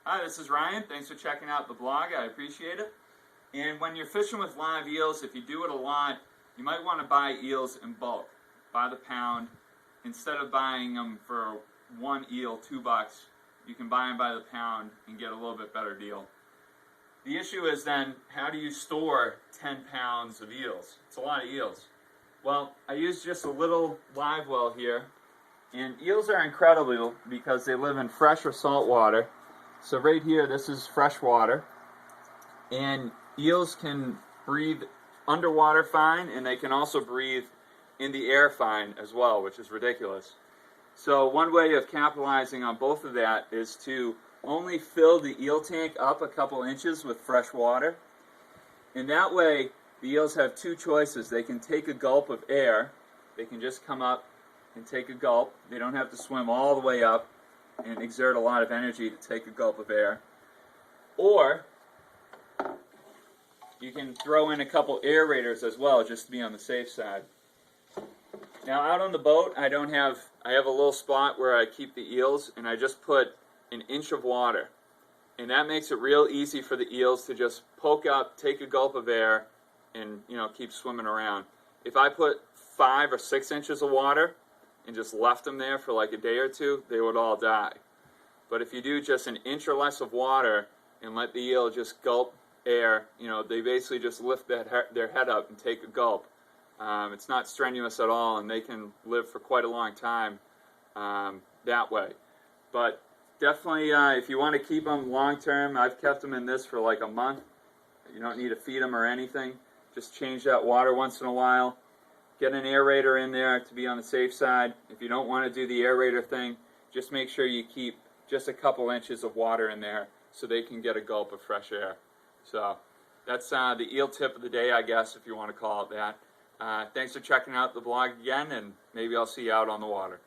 Hi, this is Ryan. Thanks for checking out the blog. I appreciate it. And when you're fishing with live eels, if you do it a lot, you might want to buy eels in bulk, by the pound. Instead of buying them for one eel, $2, you can buy them by the pound and get a little bit better deal. The issue is then, how do you store 10 pounds of eels? It's a lot of eels. Well, I use just a little live well here, and eels are incredible because they live in fresh or salt water. So right here, this is fresh water, and eels can breathe underwater fine, and they can also breathe in the air fine as well, which is ridiculous. So one way of capitalizing on both of that is to only fill the eel tank up a couple inches with fresh water. And that way, the eels have two choices. They can take a gulp of air. They can just come up and take a gulp. They don't have to swim all the way up and exert a lot of energy to take a gulp of air. Or you can throw in a couple aerators as well, just to be on the safe side. Now out on the boat, I have a little spot where I keep the eels, and I just put an inch of water. And that makes it real easy for the eels to just poke up, take a gulp of air, and keep swimming around. If I put 5 or 6 inches of water and just left them there for like a day or two, they would all die. But if you do just an inch or less of water and let the eel just gulp air, they basically just lift their head up and take a gulp. It's not strenuous at all, and they can live for quite a long time that way. But definitely, if you want to keep them long term, I've kept them in this for like a month. You don't need to feed them or anything. Just change that water once in a while. Get an aerator in there to be on the safe side. If you don't want to do the aerator thing, just make sure you keep just a couple inches of water in there so they can get a gulp of fresh air. So that's the eel tip of the day, I guess, if you want to call it that. Thanks for checking out the blog again, and maybe I'll see you out on the water.